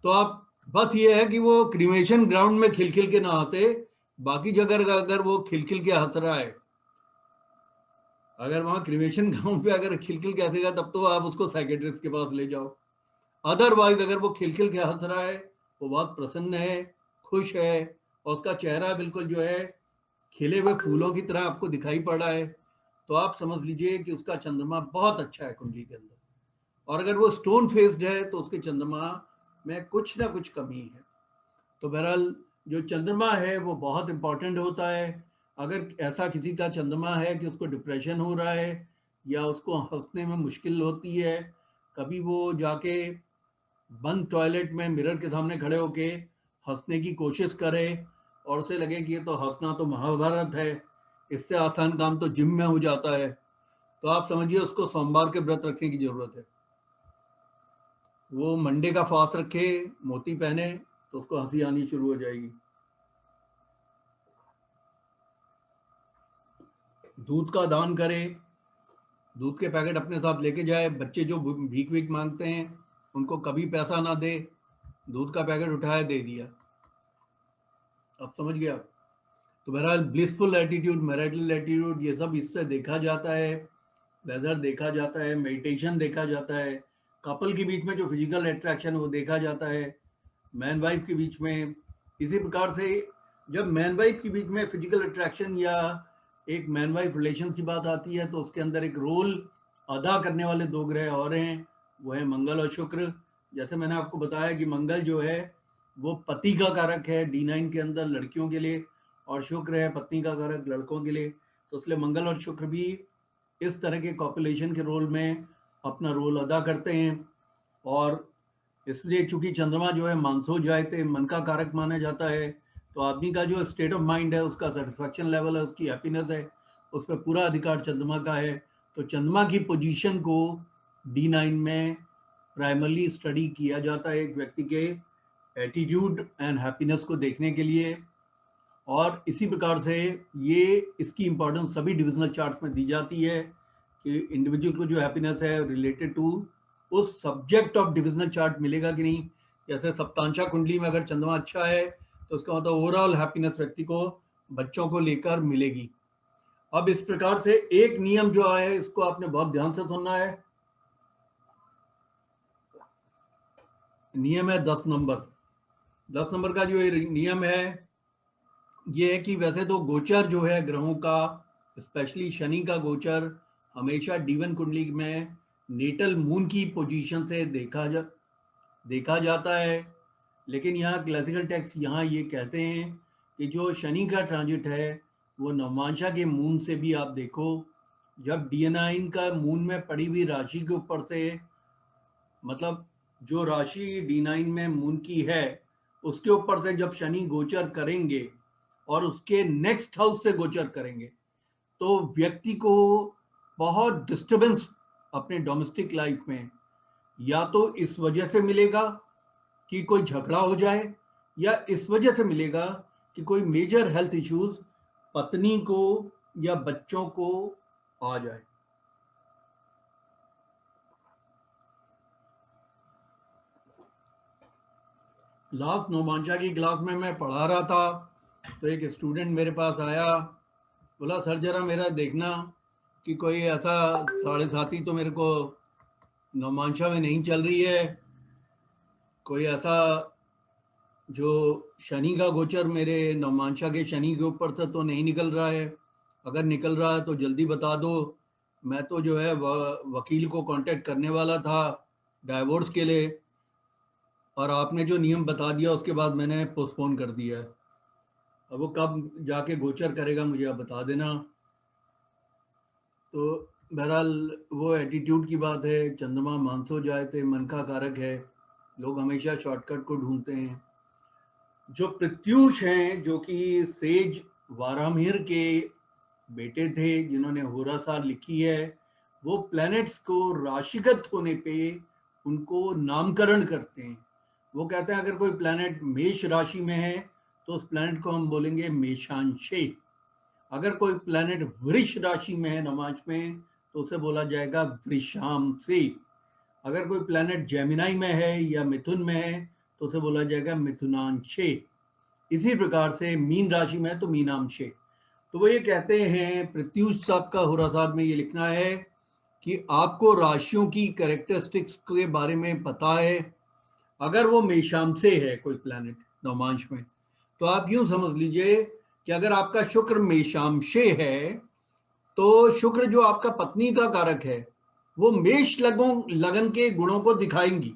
तो आप बस ये है कि वो क्रिमेशन ग्राउंड में खिल खिल के ना हंसे, बाकी जगह अगर वो खिल खिल के हंस रहा है, अगर वहां क्रिमेशन ग्राउंड पे अगर खिल खिल के हंसेगा तब तो आप उसको साइकेट्रिस्ट के पास ले जाओ। अदरवाइज अगर वो खिल खिल के हंस रहा है, वो बहुत प्रसन्न है, खुश है, और उसका चेहरा बिल्कुल जो है खिले हुए फूलों की तरह आपको दिखाई पड़ रहा है, तो आप समझ लीजिए कि उसका चंद्रमा बहुत अच्छा है कुंडली के अंदर। और अगर वो स्टोन फेस्ड है तो उसके चंद्रमा में कुछ ना कुछ कमी है। तो बहरहाल जो चंद्रमा है वो बहुत इंपॉर्टेंट होता है। अगर ऐसा किसी का चंद्रमा है कि उसको डिप्रेशन हो रहा है या उसको हंसने में मुश्किल होती है, कभी वो जाके बंद टॉयलेट में मिरर के सामने खड़े होके हंसने की कोशिश करे और उसे लगे कि ये तो हंसना तो महाभारत है, इससे आसान काम तो जिम में हो जाता है, तो आप समझिए उसको सोमवार के व्रत रखने की जरूरत है। वो मंडे का फास्ट रखे, मोती पहने, तो उसको हंसी आनी शुरू हो जाएगी। दूध का दान करे, दूध के पैकेट अपने साथ लेके जाए, बच्चे जो भीख भीख मांगते हैं उनको कभी पैसा ना दे, दूध का पैकेट उठाया दे दिया। अब समझ गया। तो बहरहाल ब्लिसफुल एटीट्यूड, मैरिटल एटीट्यूड, ये सब इससे देखा जाता है, वेदर देखा जाता है, मेडिटेशन देखा जाता है, कपल के बीच में जो फिजिकल अट्रैक्शन वो देखा जाता है, मैन वाइफ के बीच में। इसी प्रकार से जब मैन वाइफ के बीच में फिजिकल अट्रैक्शन या एक मैन वाइफ रिलेशन की बात आती है, तो उसके अंदर एक रोल अदा करने वाले दो ग्रह और हैं, वो है मंगल और शुक्र। जैसे मैंने आपको बताया कि मंगल जो है वो पति का कारक है D9 के अंदर लड़कियों के लिए, और शुक्र है पत्नी का कारक लड़कों के लिए। तो इसलिए मंगल और शुक्र भी इस तरह के कॉपुलेशन के रोल में अपना रोल अदा करते हैं। और इसलिए चूंकि चंद्रमा जो है मानसो जायते, मन का कारक माना जाता है, तो आदमी का जो स्टेट ऑफ माइंड है, उसका सेटिस्फैक्शन लेवल है, उसकी हैप्पीनेस है, उस पर पूरा अधिकार चंद्रमा का है। तो चंद्रमा की पोजीशन को D9 में प्राइमरली स्टडी किया जाता है एक व्यक्ति के एटीट्यूड एंड हैप्पीनेस को देखने के लिए। और इसी प्रकार से ये इसकी इंपॉर्टेंस सभी डिविजनल चार्ट्स में दी जाती है कि इंडिविजुअल को जो हैप्पीनेस है रिलेटेड टू उस सब्जेक्ट ऑफ डिविजनल चार्ट मिलेगा कि नहीं। जैसे सप्तांशा कुंडली में अगर चंद्रमा अच्छा है तो उसका मतलब ओवरऑल हैप्पीनेस व्यक्ति को बच्चों को लेकर मिलेगी। अब इस प्रकार से एक नियम जो है इसको आपने बहुत ध्यान से सुनना है। नियम है 10 नंबर। 10 नंबर का जो नियम है ये है कि वैसे तो गोचर जो है ग्रहों का, स्पेशली शनि का गोचर हमेशा D1 कुंडली में नेटल मून की पोजीशन से देखा जाता है। लेकिन यहाँ क्लासिकल टेक्स्ट यहाँ ये कहते हैं कि जो शनि का ट्रांजिट है वो नवमांशा के मून से भी आप देखो। जब D9 का मून में पड़ी हुई राशि के ऊपर से, मतलब जो राशि D9 में मून की है उसके ऊपर से जब शनि गोचर करेंगे और उसके नेक्स्ट हाउस से गोचर करेंगे, तो व्यक्ति को बहुत डिस्टर्बेंस अपने डोमेस्टिक लाइफ में या तो इस वजह से मिलेगा कि कोई झगड़ा हो जाए, या इस वजह से मिलेगा कि कोई मेजर हेल्थ इश्यूज पत्नी को या बच्चों को आ जाए। लास्ट नवमांशा की क्लास में मैं पढ़ा रहा था तो एक स्टूडेंट मेरे पास आया, बोला सर जरा मेरा देखना कि कोई ऐसा 7.5 तो मेरे को नवमांशा में नहीं चल रही है, कोई ऐसा जो शनि का गोचर मेरे नवमांशा के शनि के ऊपर से तो नहीं निकल रहा है, अगर निकल रहा है तो जल्दी बता दो। मैं तो जो है वकील को कांटेक्ट करने वाला था डाइवोर्स के लिए, और आपने जो नियम बता दिया उसके बाद मैंने पोस्टपोन कर दिया है। अब वो कब जाके गोचर करेगा मुझे आप बता देना। तो बहरहाल वो एटीट्यूड की बात है। चंद्रमा मानसो जायते, मन का कारक है, लोग हमेशा शॉर्टकट को ढूंढते हैं। जो प्रत्यूष हैं जो कि सेज वारामिहिर के बेटे थे जिन्होंने होरासार लिखी है, वो प्लैनेट्स को राशिगत होने पे उनको नामकरण करते हैं। वो कहते हैं अगर कोई प्लैनेट मेष राशि में है तो उस प्लैनेट को हम बोलेंगे मेषांशे। अगर कोई प्लैनेट वृष राशि में है नवमांश में तो उसे बोला जाएगा वृषांशे। अगर कोई प्लैनेट जेमिनाई में है या मिथुन में है तो उसे बोला जाएगा मिथुनांशे। इसी प्रकार से मीन राशि में है तो मीनांशे। तो वो ये कहते हैं, प्रत्युष साहब का होरासार में ये लिखना है कि आपको राशियों की कैरेक्टरिस्टिक्स के बारे में पता है। अगर वो मेषांशे है कोई प्लैनेट नवमांश में, तो आप यूं समझ लीजिए कि अगर आपका शुक्र मेषांशे है तो शुक्र जो आपका पत्नी का कारक है वो मेष लगन के गुणों को दिखाएंगी।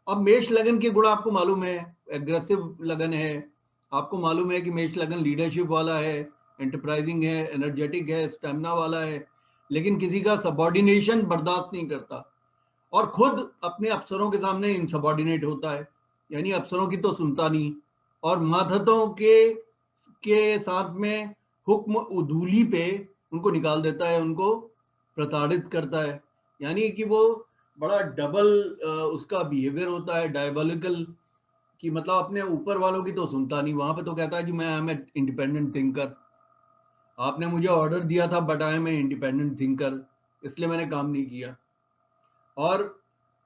अब मेष लगन के गुण आपको मालूम है, एग्रेसिव लगन है, आपको मालूम है कि मेष लगन लीडरशिप वाला है, एंटरप्राइजिंग है, एनर्जेटिक है, स्टेमिना वाला है, लेकिन किसी का सबऑर्डिनेशन बर्दाश्त नहीं करता और खुद अपने अफसरों के सामने इनसबऑर्डिनेट होता है, यानी अफसरों की तो सुनता नहीं, और मातहतों के साथ में हुक्म उदूली पे उनको निकाल देता है, उनको प्रताड़ित करता है। यानी कि वो बड़ा डबल उसका बिहेवियर होता है, डायबोलिकल, कि मतलब अपने ऊपर वालों की तो सुनता नहीं, वहां पे तो कहता है कि मैं एम इंडिपेंडेंट थिंकर, आपने मुझे ऑर्डर दिया था but I am a independent thinker. इसलिए मैंने काम नहीं किया। और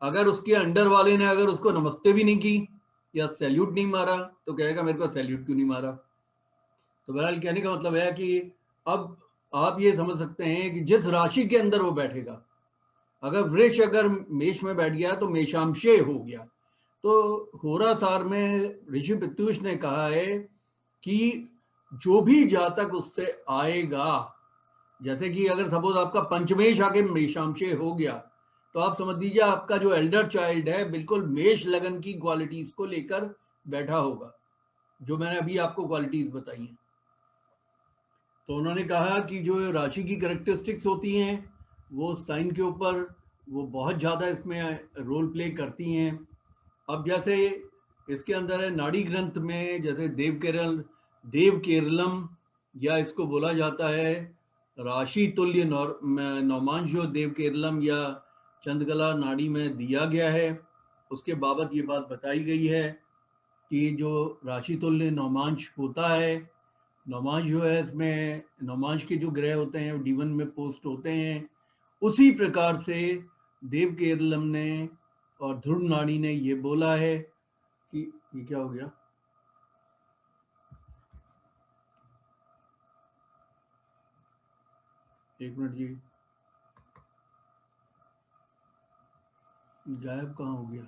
अगर उसके अंडर वाले ने अगर उसको नमस्ते भी नहीं की या सैल्यूट नहीं मारा तो कहेगा मेरे को सैल्यूट क्यों नहीं मारा। तो बहरहाल कहने का मतलब है कि अब आप ये समझ सकते हैं कि जिस राशि के अंदर वो बैठेगा, अगर वृष अगर मेष में बैठ गया तो मेषांशे हो गया। तो होरा सार में ऋषि प्रत्युष ने कहा है कि जो भी जातक उससे आएगा, जैसे कि अगर सपोज आपका पंचमेश आके मेषांशे हो गया तो आप समझ लीजिए आपका जो एल्डर चाइल्ड है बिल्कुल मेष लगन की क्वालिटीज को लेकर बैठा होगा, जो मैंने अभी आपको क्वालिटीज बताई हैं। तो उन्होंने कहा कि जो राशि की कैरेक्टरिस्टिक्स होती हैं वो साइन के ऊपर वो बहुत ज़्यादा इसमें रोल प्ले करती हैं। अब जैसे इसके अंदर है नाड़ी ग्रंथ में, जैसे देव केरलम या इसको बोला जाता है राशि तुल्य नौमांश, जो देव केरलम या चंद्रकला नाड़ी में दिया गया है उसके बाबत ये बात बताई गई है कि जो राशि तुल्य नौमांश होता है, नौमांश जो है इसमें नौमांश के जो ग्रह होते हैं D1 में पोस्ट होते हैं, उसी प्रकार से देव केरलम ने और ध्रुव नाड़ी ने ये बोला है कि ये क्या हो गया, एक मिनट जी, गायब कहाँ हो गया।